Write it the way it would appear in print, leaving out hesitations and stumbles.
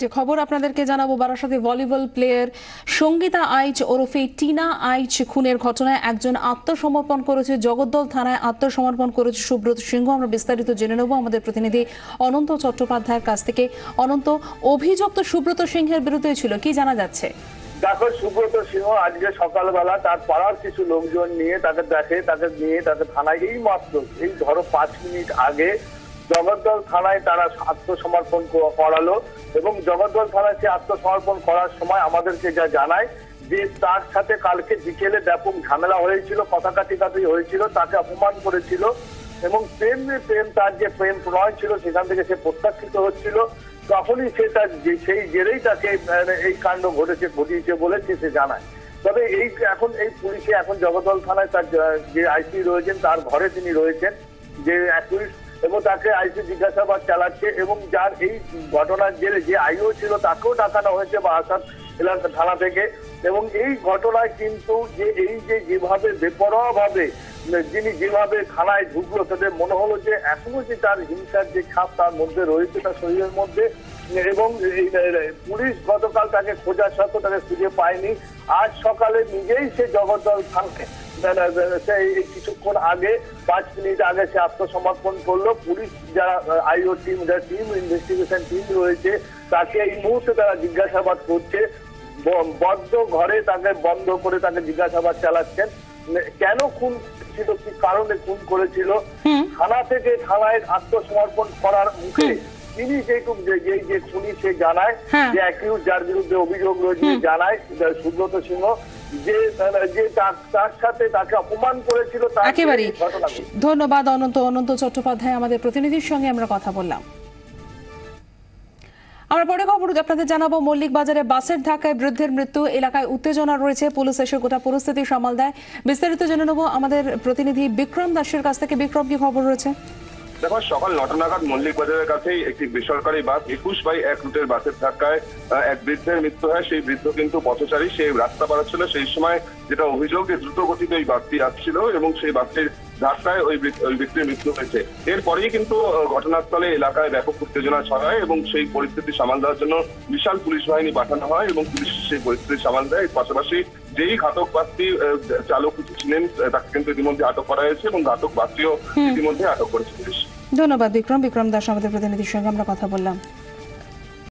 যে খবর আপনাদেরকে জানাবো, বারাসাতে ভলিবল প্লেয়ার সঙ্গীতা আইচ ওরফে টিনা আইচ খুনের ঘটনায় একজন আত্মসমর্পণ করেছে। জগদ্দল থানায় আত্মসমর্পণ করেছে সুব্রত সিংহ। আমরা বিস্তারিত জেনে নেব আমাদের প্রতিনিধি অনন্ত চট্টোপাধ্যায়ের কাছ থেকে। অনন্ত, অভিযুক্ত সুব্রত সিংহের বিরুদ্ধে ছিল, কি জানা যাচ্ছে? দেখো, সুব্রত সিংহ আজকে সকালবেলা তার পাড়ার কিছু লোকজন নিয়ে তাকে থানায় এই মাত্র এই ধরো 5 মিনিট আগে জগদ্দল থানায় তারা আত্মসমর্পণ করালো। এবং জগদ্দল থানায় সে আত্মসমর্পণ করার সময় আমাদেরকে যা জানায় যে তার সাথে কালকে বিকেলে ব্যাপক ঝামেলা হয়েছিল, কথা কাটাকাটি হয়েছিল, তাকে অপমান করেছিল এবং তার যে প্রেম প্রণয় ছিল সেখান থেকে সে প্রত্যাখ্যিত হচ্ছিল। তখনই সে তার সেই জেরেই তাকে এই কাণ্ড ঘটিয়েছে বলে সে জানায়। তবে এই পুলিশে এখন জগদ্দল থানায় তার যে আইসি রয়েছেন তার ঘরে তিনি রয়েছেন, যে পুলিশ এবং তাকে আইসি জিজ্ঞাসাবাদ চালাচ্ছে। এবং যার এই ঘটনার জেরে যে আইও ছিল তাকেও ডাকানো হয়েছে বারাসাত এলাকা থানা থেকে। এবং এই ঘটনায় কিন্তু যেভাবে বেপরোয়া ভাবে যিনি যেভাবে থানায় ঢুকলো, তাদের মনে হলো যে এখনো যে তার হিংসার যে ছাপ তার মধ্যে রয়েছে তার শরীরের মধ্যে। এবং পুলিশ গতকাল তাকে খোঁজার সত্ত্বেও তাকে খুঁজে পায়নি। আজ সকালে নিজেই সে জগদ্দল থানায় কিছুক্ষণ আগে 5 মিনিট আগে সে আত্মসমর্পণ করলো। পুলিশ যারা আইও টিম, ইনভেস্টিগেশন টিম রয়েছে, তাকে এই মুহূর্তে তারা জিজ্ঞাসাবাদ করছে। বদ্ধ ঘরে তাকে বন্ধ করে তাকে জিজ্ঞাসাবাদ চালাচ্ছেন। কেন খুন ছিল, কি কারণে খুন করেছিল, থানা থেকে থানায় আত্মসমর্পণ করার মুখে তিনি যে খুনি সে জানায়, যে অ্যাকিউজ যার বিরুদ্ধে অভিযোগ রয়েছে জানায় সুব্রত সিংহ যে তার সাথে তাকে অপমান করেছিল। একেবারেই ধন্যবাদ অনন্ত চট্টোপাধ্যায়, আমাদের প্রতিনিধির সঙ্গে আমরা কথা বললাম। আমরা পরে খবর আপনাদের জানাবো। মল্লিক বাজারে বাসের ধাক্কায় বৃদ্ধের মৃত্যু, এলাকায় উত্তেজনা রয়েছে, পুলিশ এসে গোটা পরিস্থিতি সামাল দেয়। বিস্তারিত জেনে নেব আমাদের প্রতিনিধি বিক্রম দাসের কাছ থেকে। বিক্রম, কি খবর রয়েছে? দেখো, সকাল 9টা নাগাদ মল্লিক বাজারের কাছেই একটি বেসরকারি বাস 21/1 রুটের বাসের ধাক্কায় এক বৃদ্ধের মৃত্যু হয়। সেই বৃদ্ধ কিন্তু পথচারী, সে রাস্তা পারাচ্ছিল। সেই সময় যেটা অভিযোগ, যে দ্রুত গতিতে ওই বাসটি আসছিল এবং সেই বাসটির ধাক্কায় ওই ব্যক্তির মৃত্যু হয়েছে। এরপরেই কিন্তু ঘটনাস্থলে এলাকায় ব্যাপক উত্তেজনা ছড়ায় এবং সেই পরিস্থিতি সামাল দেওয়ার জন্য বিশাল পুলিশ বাহিনী পাঠানো হয় এবং পুলিশ সেই পরিস্থিতি সামাল দেয়। পাশাপাশি যেই ঘাতক বাসটি চালক ছিলেন তাকে কিন্তু ইতিমধ্যে আটক করা হয়েছে এবং ঘাতক বাসটিও ইতিমধ্যে আটক করেছে পুলিশ। ধন্যবাদ বিক্রম দাস, আমাদের প্রতিনিধির সঙ্গে আমরা কথা বললাম।